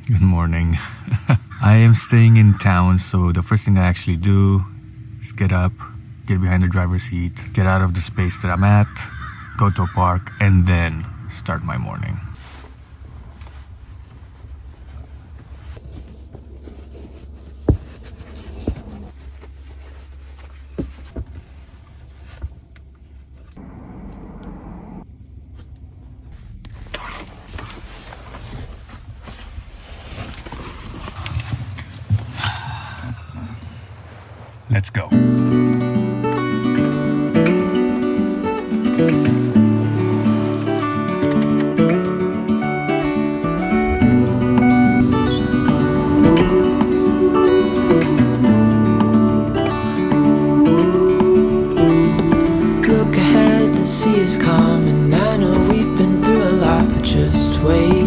Good morning. I am staying in town, so the first thing I actually do is get up, get behind the driver's seat, get out of the space that I'm at, go to a park, and then start my morning. Let's go. Look ahead, the sea is calm, and I know we've been through a lot, but just wait.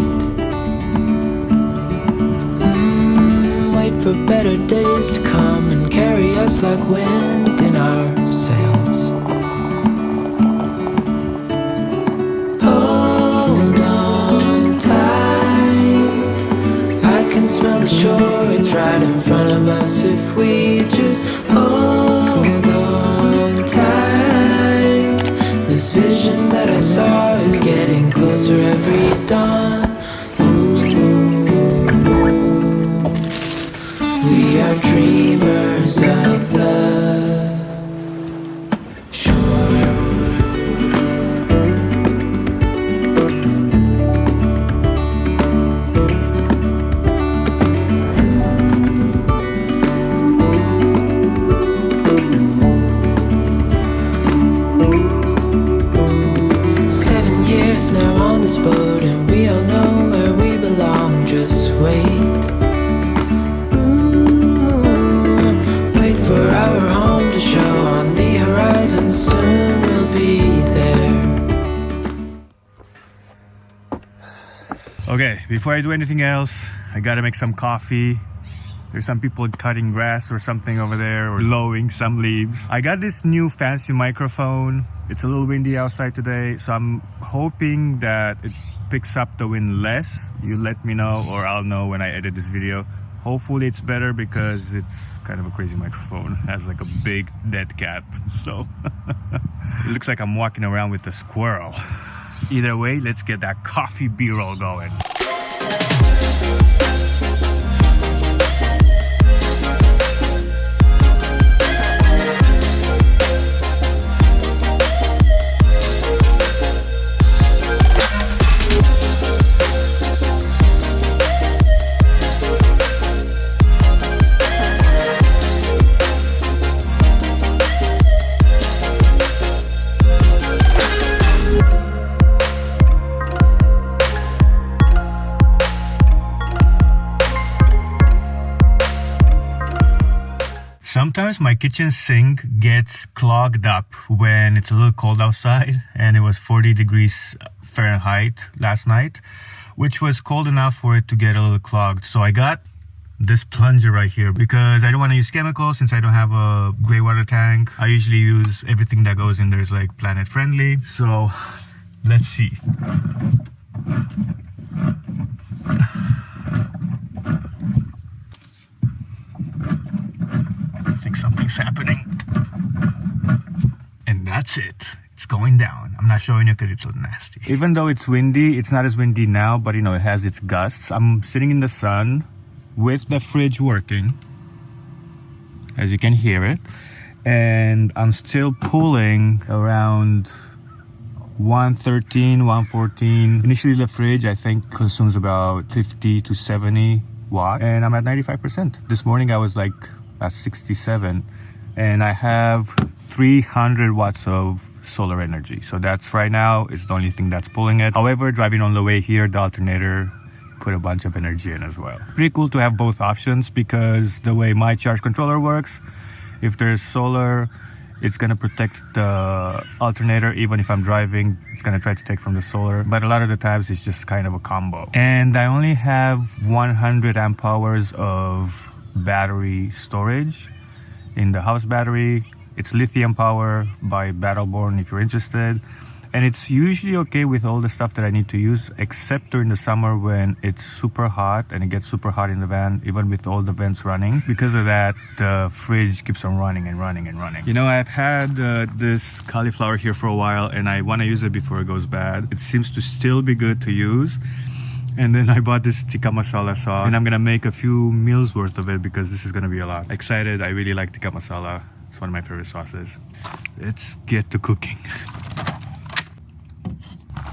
Wait for better days to come and carry us like wind in our sails. Hold on tight, I can smell the shore, it's right in front of us if we just hold on tight. This vision that I saw is getting closer every dawn. We are dreamers of the shore. 7 years now on this boat, and we all know where we belong. Just wait. For our home to show on the horizon, soon we'll be there. Okay, before I do anything else, I gotta make some coffee. There's some people cutting grass or something over there, or blowing some leaves. I got this new fancy microphone. It's a little windy outside today, so I'm hoping that it picks up the wind less. You let me know, or I'll know when I edit this video. Hopefully it's better, because it's kind of a crazy microphone. It has like a big dead cat, so it looks like I'm walking around with a squirrel. Either way, let's get that coffee B-roll going. Sometimes my kitchen sink gets clogged up when it's a little cold outside, and it was 40 degrees Fahrenheit last night, which was cold enough for it to get a little clogged. So I got this plunger right here because I don't want to use chemicals since I don't have a gray water tank. I usually use everything that goes in there is like planet friendly. So let's see. I think something's happening. And that's it. It's going down. I'm not showing you because it's so nasty. Even though it's windy, it's not as windy now, but you know, it has its gusts. I'm sitting in the sun with the fridge working, as you can hear it. And I'm still pulling around 113, 114. Initially the fridge, I think, consumes about 50 to 70 watts. And I'm at 95%. This morning I was like at 67, and I have 300 watts of solar energy. So that's right now is the only thing that's pulling it. However, driving on the way here, the alternator put a bunch of energy in as well. Pretty cool to have both options, because the way my charge controller works, if there's solar, it's gonna protect the alternator. Even if I'm driving, it's gonna try to take from the solar. But a lot of the times it's just kind of a combo. And I only have 100 amp hours of battery storage in the house battery. It's lithium power by Battleborn if you're interested. And it's usually okay with all the stuff that I need to use, except during the summer when it's super hot and it gets super hot in the van, even with all the vents running. Because of that, the fridge keeps on running and running and running. You know, I've had this cauliflower here for a while and I want to use it before it goes bad. It seems to still be good to use. And then I bought this tikka masala sauce and I'm gonna make a few meals worth of it because this is gonna be a lot. Excited, I really like tikka masala. It's one of my favorite sauces. Let's get to cooking.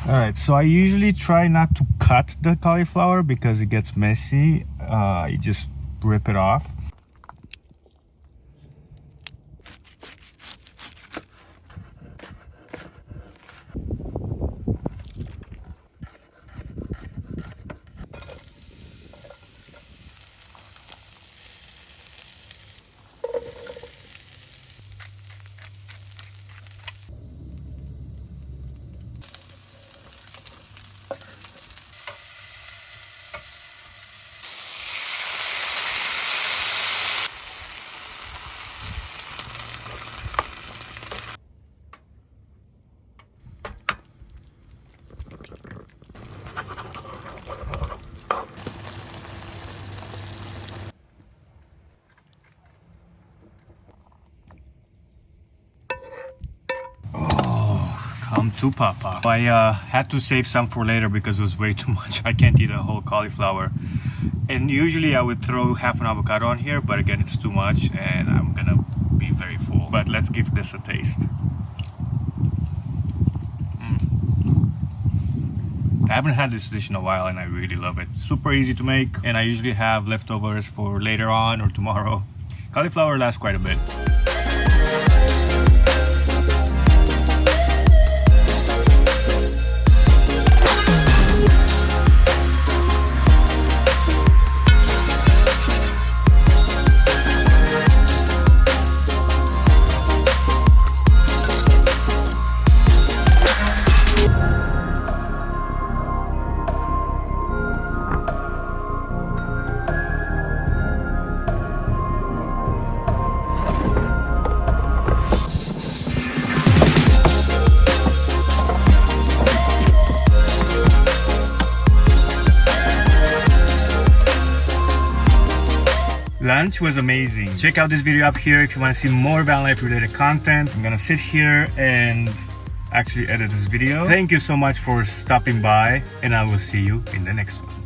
Alright, so I usually try not to cut the cauliflower because it gets messy. You just rip it off. Come to Papa. I had to save some for later because it was way too much. I can't eat a whole cauliflower. And usually I would throw half an avocado on here, but again, it's too much and I'm gonna be very full. But let's give this a taste. I haven't had this dish in a while and I really love it. Super easy to make and I usually have leftovers for later on or tomorrow. Cauliflower lasts quite a bit. Lunch was amazing. Check out this video up here if you want to see more van life related content. I'm gonna sit here and actually edit this video. Thank you so much for stopping by and I will see you in the next one.